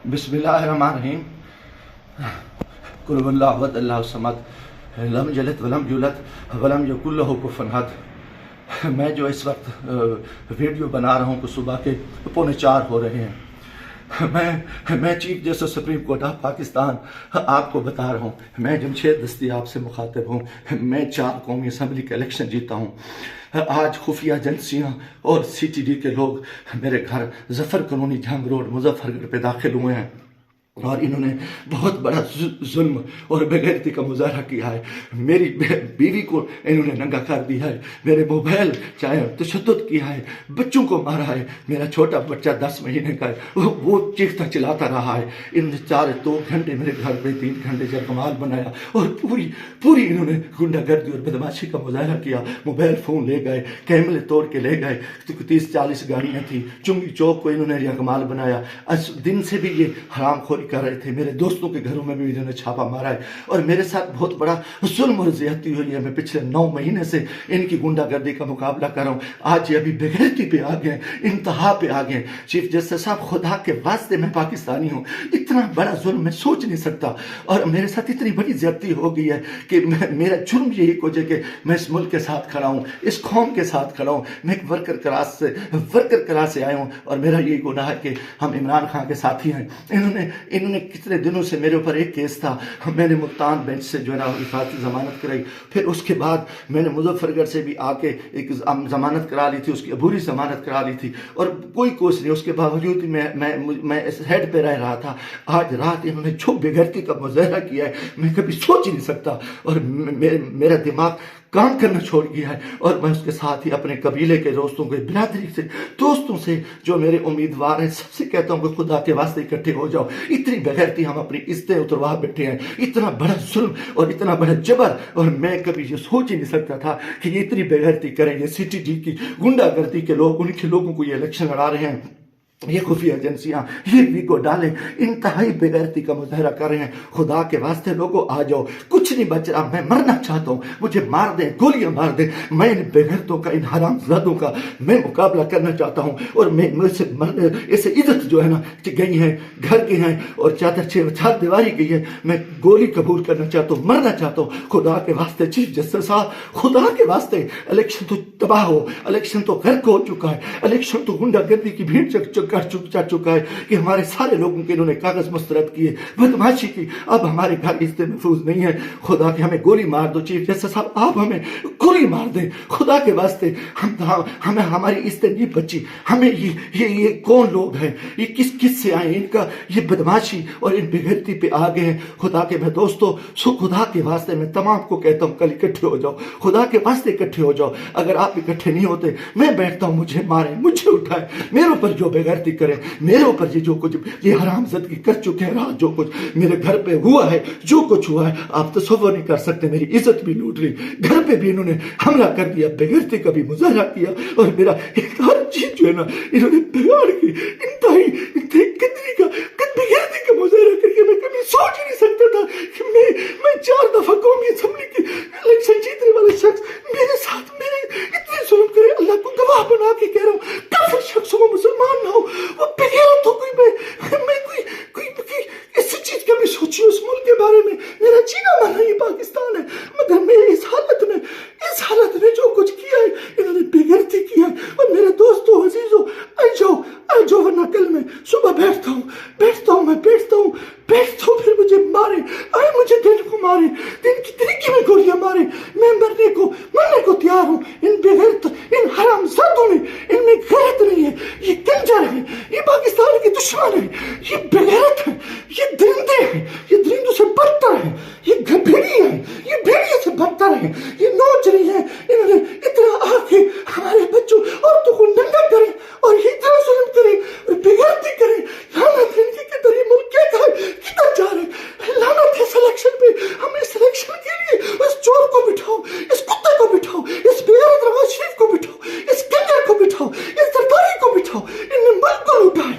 बिस्मिल्लाहिर्रहमानिर्रहीम। कुल हुवल्लाहु अहद अल्लाहु समद लम यलिद वलम यूलद वलम यकुल लहू कुफुवन अहद। मैं जो इस वक्त वीडियो बना रहा हूँ, सुबह के 3:45 हो रहे हैं। मैं chief justice supreme court of Pakistan आपको बता रहा हूँ, मैं जमशेद दस्तियाब से मुखातिब हूँ। मैं 4 कौमी असम्बली का इलेक्शन जीता हूँ। आज खुफिया एजेंसियाँ और CTD के लोग मेरे घर जफर कॉलोनी जंग रोड मुजफ्फरगढ़ पे दाखिल हुए हैं और इन्होंने बहुत बड़ा जुल्म और बेगैरती का मुजाहरा किया है। मेरी बीवी को इन्होंने नंगा कर दिया है, मेरे मोबाइल चाहे तशद्दुद किया है, बच्चों को मारा है। मेरा छोटा बच्चा 10 महीने का है, वो चीखता चिल्लाता रहा है। इन्होंने 2 घंटे मेरे घर पे 3 घंटे जरकमाल बनाया और पूरी इन्होंने गुंडागर्दी और बदमाशी का मुजाहरा किया। मोबाइल फ़ोन ले गए, कैमरे तोड़ के ले गए। 30-40 गाड़ियाँ थी। चुंगी चौक को इन्होंने जरकमाल बनाया। दिन से भी ये हरामखोरी कर रहे थे। मेरे दोस्तों के घरों में भी इन्होंने छापा मारा है और मेरे साथ बहुत बड़ा जुल्म और ज्यादती हुई है। मैं पिछले 9 महीने से इनकी गुंडागर्दी का मुकाबला कर रहा हूँ। आज ये अभी बेगैरती पे आ गए, इंतहा पे आ गए। चीफ जस्टिस साहब, खुदा के वास्ते मैं पाकिस्तानी हूँ, इतना बड़ा जुल्म मैं सोच नहीं सकता और मेरे साथ इतनी बड़ी ज्यादती हो गई है कि मेरा जुर्म यही को कि मैं इस मुल्क के साथ खड़ा हूँ, इस कौम के साथ खड़ा हूँ। मैं एक वर्कर क्लास से आया हूँ और मेरा यही गुनाह है कि हम इमरान खान के साथी हैं। इन्होंने कितने दिनों से मेरे ऊपर एक केस था, मैंने मुल्तान बेंच से जो है ना हिफाजती ज़मानत कराई। फिर उसके बाद मैंने मुजफ्फरगढ़ से भी आके एक ज़मानत करा ली थी, उसकी अबूरी ज़मानत करा ली थी और कोई कोस नहीं। उसके बावजूद मैं इस हेड पे रह रहा था। आज रात इन्होंने जो बेगैरती का मुजाहरा किया है, मैं कभी सोच ही नहीं सकता और मेरा दिमाग काम करना छोड़ गया है। और मैं उसके साथ ही अपने कबीले के दोस्तों के बिरादरी से दोस्तों से जो मेरे उम्मीदवार हैं सबसे कहता हूँ कि खुदा के वास्ते इकट्ठे हो जाओ। इतनी बेगैरती हम अपनी इज्जतें उतरवा बैठे हैं, इतना बड़ा जुल्म और इतना बड़ा जबर, और मैं कभी ये सोच ही नहीं सकता था कि ये इतनी बेगैरती करेंगे। CTD की गुंडागर्दी के लोग, उनके लोगों को ये इलेक्शन लड़ा रहे हैं। ये खुफिया एजेंसियां ये वीको डाले इंतहाई बेगैरती का मुजाहरा कर रहे हैं। खुदा के वास्ते लोगों आ जाओ, कुछ नहीं बच रहा। मैं मरना चाहता हूँ, मुझे मार दें, गोलियां मार दें। मैं इन बेगैरतों का, इन हरामजादों का मैं मुकाबला करना चाहता हूँ और मैं मुझसे ऐसे इज्जत जो है ना गई है, घर के हैं और चार दीवारी गई है। मैं गोली कबूल करना चाहता हूँ, मरना चाहता हूँ। खुदा के वास्ते चीफ जस्टिस साहब, खुदा के वास्ते इलेक्शन तो तबाह हो, इलेक्शन तो गर्क हो चुका है, इलेक्शन तो गुंडागर्दी की भीड़ जा चुका है कि हमारे सारे लोगों के इन्होंने कागज मुस्तरद किए, बदमाशी की। अब हमारे घर इज्जत महफूज नहीं है। खुदा के हमें गोली मार दो चीफ जस्टिस साहब, आप हमें गोली मार दें खुदा के वास्ते। हमें हमारी इज्जत नहीं बची। हमें ये कौन लोग हैं, ये किस से आए, इनका ये बदमाशी और इन बेगैरती पे आ गए हैं। खुदा के मैं दोस्तों, खुदा के वास्ते मैं तमाम को कहता हूँ कल इकट्ठे हो जाओ, खुदा के वास्ते इकट्ठे हो जाओ। अगर आप इकट्ठे नहीं होते, मैं बैठता हूँ, मुझे मारे, मुझे उठाए, मेरे ऊपर जो बेगैरती करे, मेरे ऊपर ये जो कुछ ये हरामज़दगी कर चुके हैं, रात जो कुछ मेरे घर पे हुआ है, जो कुछ हुआ है आप तसव्वुर नहीं कर सकते। मेरी इज्जत भी लूट ली, घर पे भी इन्होंने हमला कर दिया, बेगैरती का भी मुजाहरा किया और मेरा एक हर चीज जो है ना इन्होंने बिगाड़ की। इंतहाई बेगैरती का मुजाहरा करके मैं कभी सोच ही नहीं सकता था कि मैं 4 दफा कौमी असेंबली की इलेक्शन जीतने वाले शख्स मेरे साथ मेरे इतने जुल्म करे। अल्लाह को गवाह बना के कह रहा हूँ, काफिर शख्स हो, मुसलमान ना हो, वो बेगैरत हो, कोई इस चीज का भी सोची उस मुल्क के बारे में। मेरा जीना माना ये पाकिस्तान है, मगर मैं इस हालत में जो कुछ किया है, इन्होंने बेगैरती किया है। और मेरे दोस्तों अजीजों, आ जाओ वरना कल मैं सुबह बैठता हूँ, फिर मुझे मारे, मुझे दिन को मारे, दिन की तरीके में गोलियां मारे, मैं मरने को तैयार हूँ। इन बेगैरत, इन हरामजादों में, इनमें गैरत नहीं है। ये कंजर है, ये पाकिस्तान के दुश्मन है, ये बेगैरत है, ये दरिंदे हैं, ये दरिंदों से बदतर है, ये भेड़िए हैं, ये भेड़िए से बदतर है, ये नौजरी है। इन्होंने इतना आके हमारे बच्चों औरतों को नंगा करे और ये इतना जुल्म करे और बेगैरती करे। लानत है इनकी, किधर ये मुल्क किधर जा रहे हैं। लानत है सिलेक्शन पे। हमें सिलेक्शन के लिए इस चोर को बिठाओ, इस कुत्ते को बिठाओ, इस बेगैरत नवाज शरीफ को बिठाओ, इस कंजर को बिठाओ, इस सरदारी को बिठाओ। इनने मुल्क को लूटा है,